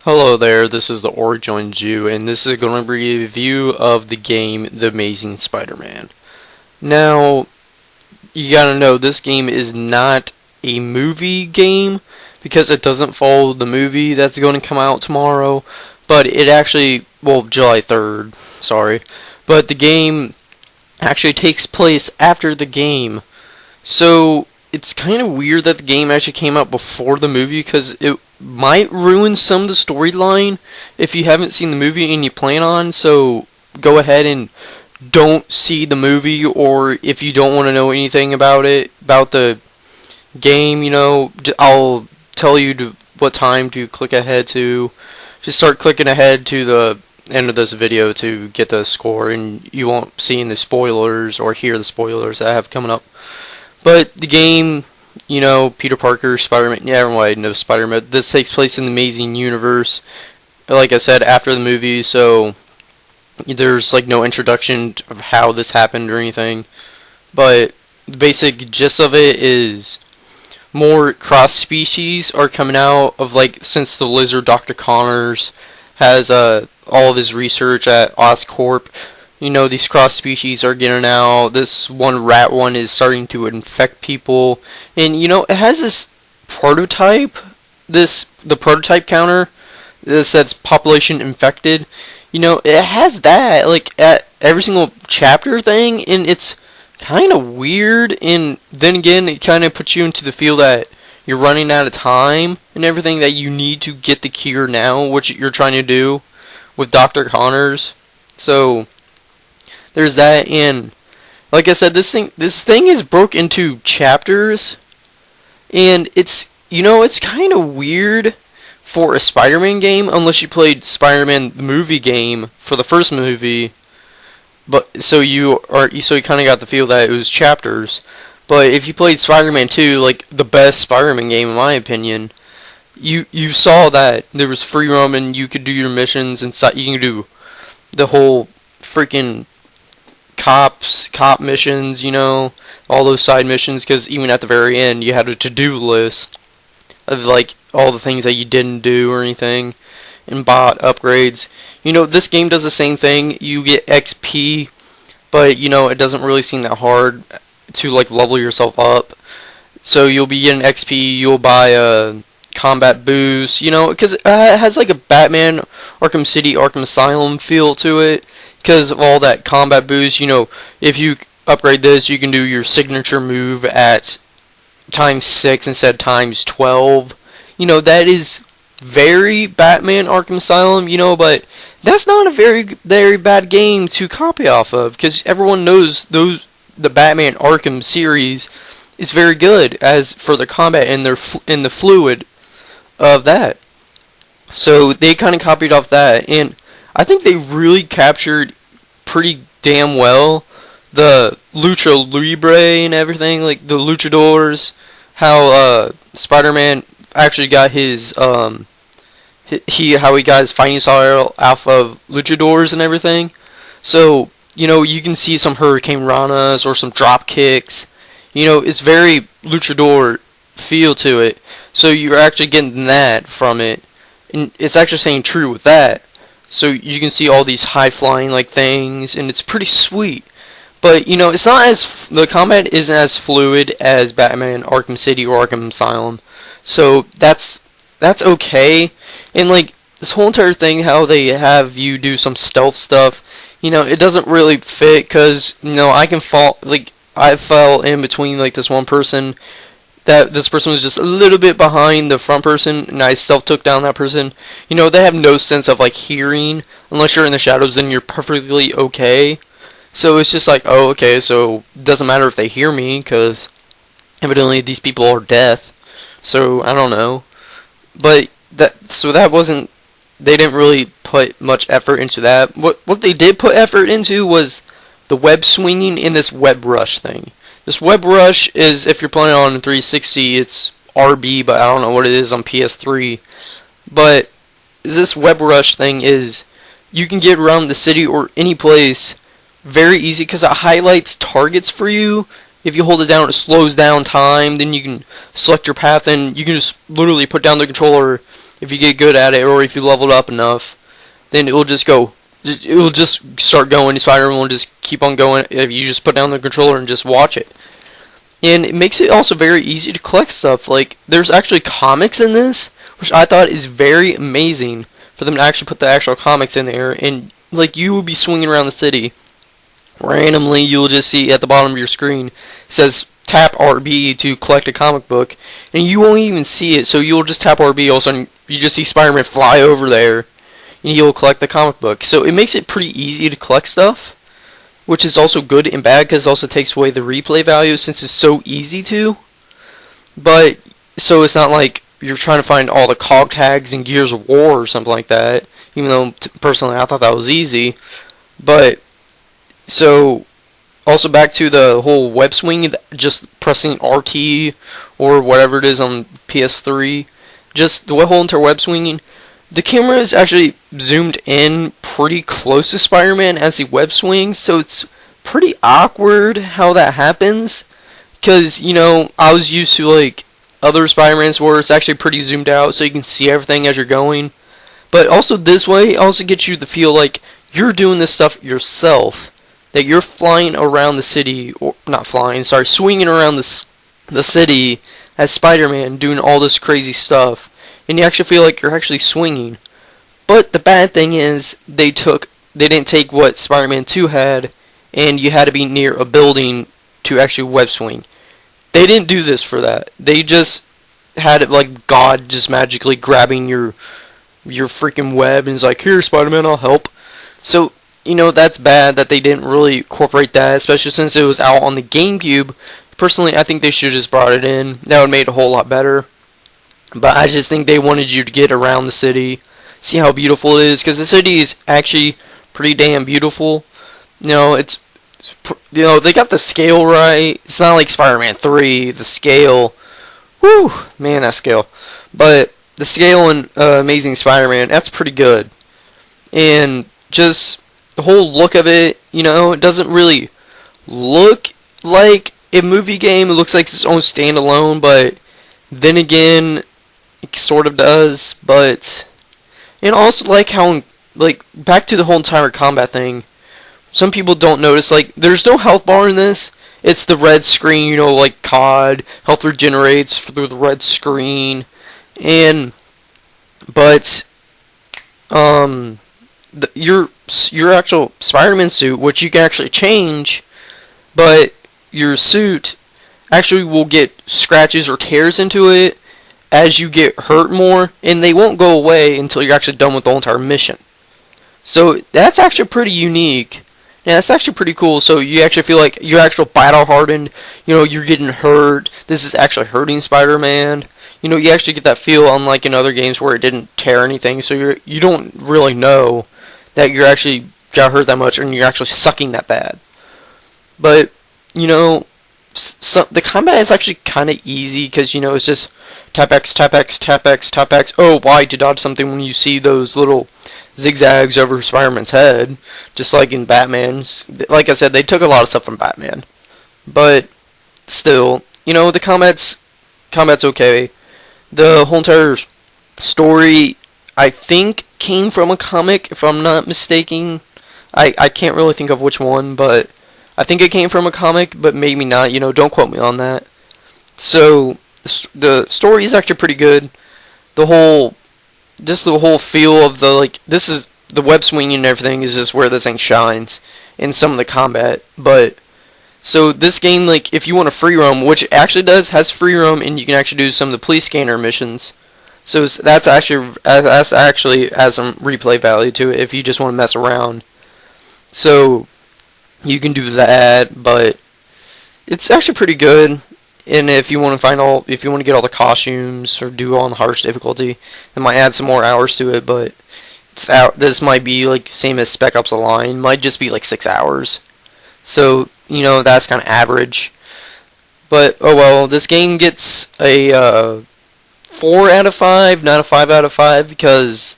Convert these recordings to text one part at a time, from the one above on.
Hello there, this is the Org Joins You, and this is going to be a review of the game The Amazing Spider-Man. Now, you gotta know, this game is not a movie game, because it doesn't follow the movie that's going to come out tomorrow, but it actually, well, July 3rd, sorry, but the game actually takes place after the game. So, it's kind of weird that the game actually came out before the movie, because it might ruin some of the storyline if you haven't seen the movie and you plan on, so go ahead and don't see the movie, or if you don't want to know anything about it, about the game, I'll tell you what time to click ahead to. Just start clicking ahead to the end of this video to get the score, and you won't see any spoilers or hear the spoilers that I have coming up. But the game, Peter Parker, Spider-Man, yeah, everyone knows Spider-Man. This takes place in the Amazing Universe, like I said, after the movie, so there's no introduction of how this happened or anything. But the basic gist of it is more cross species are coming out of, since the Lizard Dr. Connors has all of his research at Oscorp. These cross species are getting out. This one rat one is starting to infect people. And, it has this prototype, the prototype counter, this says population infected. It has that, at every single chapter thing, and it's kind of weird. And then again, it kind of puts you into the feel that you're running out of time and everything, that you need to get the cure now, which you're trying to do with Dr. Connors. So there's that, and like I said, this thing is broke into chapters, and it's kind of weird for a Spider-Man game, unless you played Spider-Man the movie game for the first movie. But so you kind of got the feel that it was chapters. But if you played Spider-Man 2, the best Spider-Man game in my opinion, you saw that there was free roam and you could do your missions and you can do the whole freaking cop missions, all those side missions, because even at the very end you had a to-do list of all the things that you didn't do or anything, and bought upgrades. This game does the same thing. You get XP, but it doesn't really seem that hard to level yourself up. So you'll be getting XP, you'll buy a combat boost, because it has a Batman Arkham City, Arkham Asylum feel to it, because of all that combat boost. If you upgrade this, you can do your signature move at ×6 instead of ×12. That is very Batman Arkham Asylum, but that's not a very bad game to copy off of, because everyone knows the Batman Arkham series is very good as for the combat and the fluid of that. So they kind of copied off that, and I think they really captured pretty damn well the lucha libre and everything, the luchadors, how Spider-Man actually got his how he got his fighting style off of luchadors and everything. So you can see some Hurricane Ranas or some drop kicks. It's very luchador feel to it. So you're actually getting that from it, and it's actually staying true with that. So you can see all these high flying things, and it's pretty sweet. But it's not the combat isn't as fluid as Batman Arkham City or Arkham Asylum. So that's okay. And this whole entire thing, how they have you do some stealth stuff, it doesn't really fit, because I can fall, I fell in between this one person, that this person was just a little bit behind the front person, and I stealth took down that person. They have no sense of hearing. Unless you're in the shadows, then you're perfectly okay. So it's just oh, okay, so it doesn't matter if they hear me, because evidently these people are deaf. So I don't know. But that wasn't, they didn't really put much effort into that. What they did put effort into was the web swinging in this web rush thing. This web rush is, if you're playing on 360, it's RB, but I don't know what it is on PS3. But this web rush thing is, you can get around the city or any place very easy, because it highlights targets for you. If you hold it down, it slows down time. Then you can select your path, and you can just literally put down the controller if you get good at it, or if you leveled up enough, then it will just go. It will just start going. Spider-Man will just keep on going if you just put down the controller and just watch it. And it makes it also very easy to collect stuff. Like, there's actually comics in this, which I thought is very amazing for them to actually put the actual comics in there. And, like, you will be swinging around the city. Randomly, you'll just see at the bottom of your screen, it says tap RB to collect a comic book. And you won't even see it, so you'll just tap RB, all of a sudden you just see Spider-Man fly over there, and he'll collect the comic book. So it makes it pretty easy to collect stuff, which is also good and bad because it also takes away the replay value since it's so easy to. But, so it's not like you're trying to find all the cog tags in Gears of War or something like that, even though personally I thought that was easy. But, so, also back to the whole web swing, just pressing RT or whatever it is on PS3, just the whole entire web swinging. The camera is actually zoomed in pretty close to Spider-Man as he web swings, so it's pretty awkward how that happens. Because, you know, I was used to, like, other Spider-Mans where it's actually pretty zoomed out so you can see everything as you're going. But also this way, it also gets you the feel like you're doing this stuff yourself. That you're flying around the city, or not flying, sorry, swinging around the city as Spider-Man doing all this crazy stuff. And you actually feel like you're actually swinging. But the bad thing is, they didn't take what Spider-Man 2 had, and you had to be near a building to actually web swing. They didn't do this for that. They just had it like God just magically grabbing your freaking web and is like, here, Spider-Man, I'll help. So, you know, that's bad that they didn't really incorporate that, especially since it was out on the GameCube. Personally, I think they should have just brought it in. That would have made it a whole lot better. But I just think they wanted you to get around the city, see how beautiful it is, because the city is actually pretty damn beautiful. You know, they got the scale right. It's not like Spider-Man 3, the scale. Whew, man, that scale. But the scale in Amazing Spider-Man, that's pretty good. And just the whole look of it, you know, it doesn't really look like a movie game. It looks like its own standalone, but then again, it sort of does. But, and also like how, like, back to the whole entire combat thing, some people don't notice, like, there's no health bar in this. It's the red screen, you know, like COD, health regenerates through the red screen. And, but, your actual Spider-Man suit, which you can actually change, but your suit actually will get scratches or tears into it as you get hurt more, and they won't go away until you're actually done with the whole entire mission. So that's actually pretty unique. Yeah, that's actually pretty cool. So you actually feel like you're actual battle hardened. You know, you're getting hurt. This is actually hurting Spider-Man. You know, you actually get that feel, unlike in other games where it didn't tear anything. So you don't really know that you're actually got hurt that much and you're actually sucking that bad. But, you know, the combat is actually kind of easy because, you know, it's just tap X, tap X, tap X, tap X. Oh, Y to dodge something when you see those little zigzags over Spider-Man's head, just like in Batman's. Like I said, they took a lot of stuff from Batman. But still, you know, the combat's okay. The whole entire story, I think, came from a comic, if I'm not mistaken. I can't really think of which one, but I think it came from a comic, but maybe not. You know, don't quote me on that. So the story is actually pretty good. The whole feel of the, like, this is the web swinging and everything is just where this thing shines in some of the combat. But so this game, like, if you want a free roam, which it actually has free roam, and you can actually do some of the police scanner missions. So that's actually has some replay value to it if you just want to mess around. So you can do that, but it's actually pretty good. And if you want to get all the costumes or do all the harsh difficulty, it might add some more hours to it. But this might be like same as Spec Ops: The Line, might just be like 6 hours. So, you know, that's kind of average. But oh well, this game gets a 4 out of 5, not a 5 out of 5, because,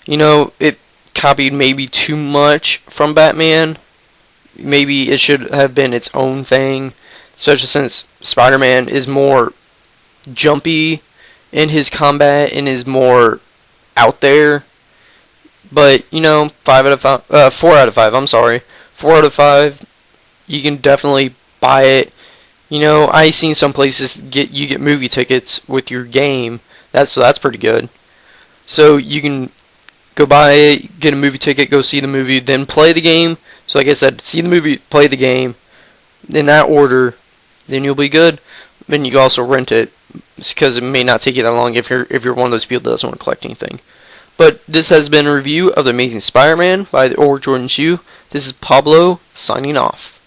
you know, it copied maybe too much from Batman. Maybe it should have been its own thing, especially since Spider-Man is more jumpy in his combat and is more out there. But 4 out of 5. I'm sorry, 4 out of 5. You can definitely buy it. I seen some places get movie tickets with your game. That's pretty good. So you can go buy it, get a movie ticket, go see the movie, then play the game. So like I said, see the movie, play the game in that order, then you'll be good. Then you can also rent it because it may not take you that long if you're one of those people that doesn't want to collect anything. But this has been a review of The Amazing Spider-Man by the Or Jordan Chu. This is Pablo signing off.